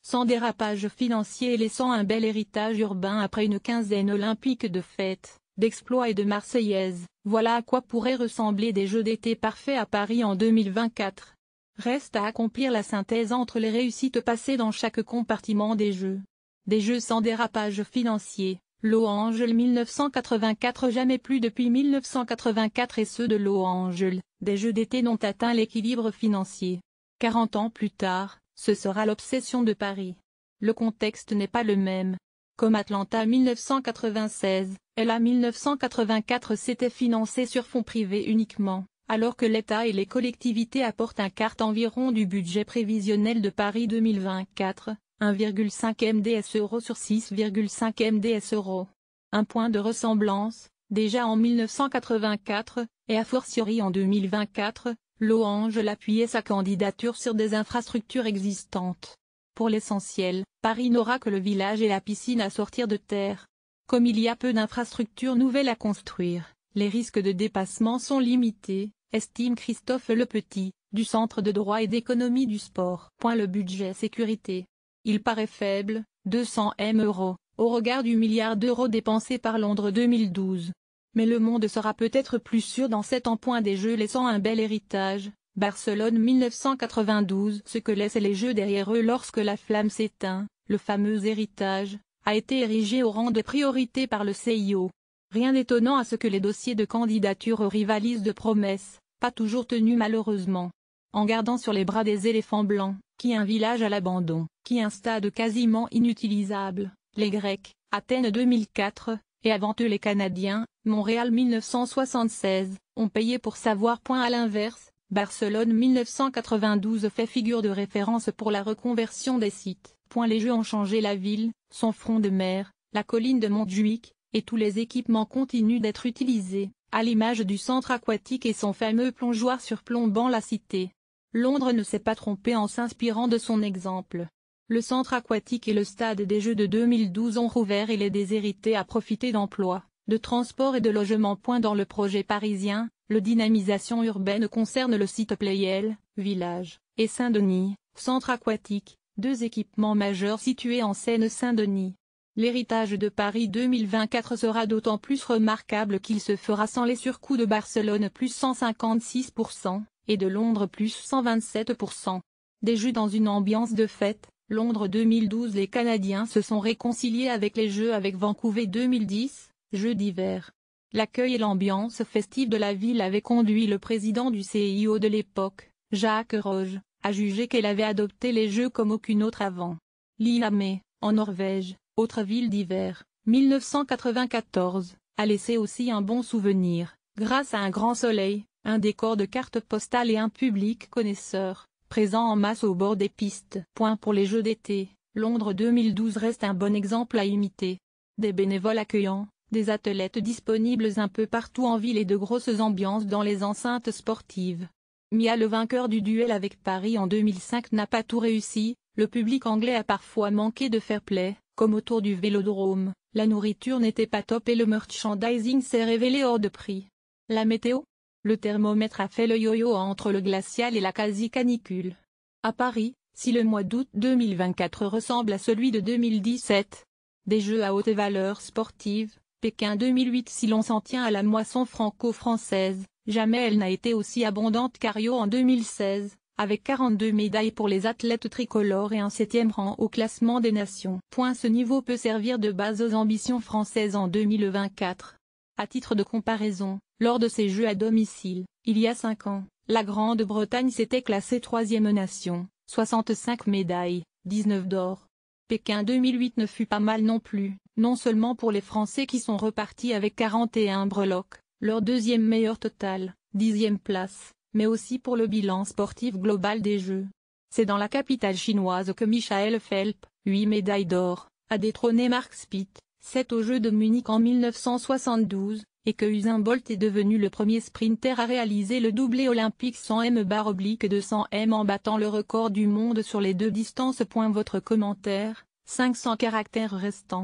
sans dérapage financier et laissant un bel héritage urbain après une quinzaine olympique de fêtes, d'exploits et de Marseillaises, voilà à quoi pourraient ressembler des Jeux d'été parfaits à Paris en 2024. Reste à accomplir la synthèse entre les réussites passées dans chaque compartiment des Jeux. Des Jeux sans dérapage financier, Los Angeles 1984 jamais plus depuis 1984 et ceux de Los Angeles, des Jeux d'été n'ont atteint l'équilibre financier. 40 ans plus tard, ce sera l'obsession de Paris. Le contexte n'est pas le même. Comme Atlanta 1996, LA 1984 s'était financé sur fonds privés uniquement, alors que l'État et les collectivités apportent un quart environ du budget prévisionnel de Paris 2024, 1,5 MDS € sur 6,5 MDS €. Un point de ressemblance, déjà en 1984, et a fortiori en 2024, Los Angeles appuyait sa candidature sur des infrastructures existantes. Pour l'essentiel, Paris n'aura que le village et la piscine à sortir de terre. Comme il y a peu d'infrastructures nouvelles à construire, les risques de dépassement sont limités, estime Christophe Lepetit, du Centre de droit et d'économie du sport. Le budget sécurité. Il paraît faible, 200 M €, au regard du milliard d'euros dépensés par Londres 2012. Mais le monde sera peut-être plus sûr dans 7 ans. Des Jeux laissant un bel héritage. Barcelone 1992. Ce que laissent les Jeux derrière eux lorsque la flamme s'éteint, le fameux héritage, a été érigé au rang de priorité par le CIO. Rien d'étonnant à ce que les dossiers de candidature rivalisent de promesses, pas toujours tenues malheureusement. En gardant sur les bras des éléphants blancs, qui un village à l'abandon, qui un stade quasiment inutilisable, les Grecs, Athènes 2004, et avant eux les Canadiens, Montréal 1976, ont payé pour savoir. À l'inverse, Barcelone 1992 fait figure de référence pour la reconversion des sites. Les Jeux ont changé la ville, son front de mer, la colline de Montjuïc, et tous les équipements continuent d'être utilisés, à l'image du centre aquatique et son fameux plongeoir surplombant la cité. Londres ne s'est pas trompé en s'inspirant de son exemple. Le centre aquatique et le stade des Jeux de 2012 ont rouvert et les déshérités à profiter d'emplois, de transport et de logements. Dans le projet parisien, le dynamisation urbaine concerne le site Playel, village, et Saint-Denis, centre aquatique, deux équipements majeurs situés en Seine-Saint-Denis. L'héritage de Paris 2024 sera d'autant plus remarquable qu'il se fera sans les surcoûts de Barcelone plus 156%, et de Londres plus 127%. Des Jeux dans une ambiance de fête. Londres 2012. Les Canadiens se sont réconciliés avec les Jeux avec Vancouver 2010, Jeux d'hiver. L'accueil et l'ambiance festive de la ville avaient conduit le président du CIO de l'époque, Jacques Roge, à juger qu'elle avait adopté les Jeux comme aucune autre avant. Lillehammer, en Norvège, autre ville d'hiver, 1994, a laissé aussi un bon souvenir, grâce à un grand soleil, un décor de cartes postales et un public connaisseur, présent en masse au bord des pistes. Pour les Jeux d'été, Londres 2012 reste un bon exemple à imiter. Des bénévoles accueillants, des athlètes disponibles un peu partout en ville et de grosses ambiances dans les enceintes sportives. Mia, le vainqueur du duel avec Paris en 2005, n'a pas tout réussi, le public anglais a parfois manqué de fair-play, comme autour du Vélodrome, la nourriture n'était pas top et le merchandising s'est révélé hors de prix. La météo ? Le thermomètre a fait le yo-yo entre le glacial et la quasi-canicule. À Paris, si le mois d'août 2024 ressemble à celui de 2017, des Jeux à haute valeur sportive, Pékin 2008. Si l'on s'en tient à la moisson franco-française, jamais elle n'a été aussi abondante qu'à Rio en 2016, avec 42 médailles pour les athlètes tricolores et un 7e rang au classement des nations. Ce niveau peut servir de base aux ambitions françaises en 2024. À titre de comparaison, lors de ces Jeux à domicile, il y a 5 ans, la Grande-Bretagne s'était classée 3e nation, 65 médailles, 19 d'or. Pékin 2008 ne fut pas mal non plus, non seulement pour les Français qui sont repartis avec 41 breloques, leur deuxième meilleur total, 10e place, mais aussi pour le bilan sportif global des Jeux. C'est dans la capitale chinoise que Michael Phelps, 8 médailles d'or, a détrôné Mark Spitz, 7 aux Jeux de Munich en 1972, et que Usain Bolt est devenu le premier sprinter à réaliser le doublé olympique 100 m/200 m en battant le record du monde sur les deux distances. Votre commentaire, 500 caractères restants.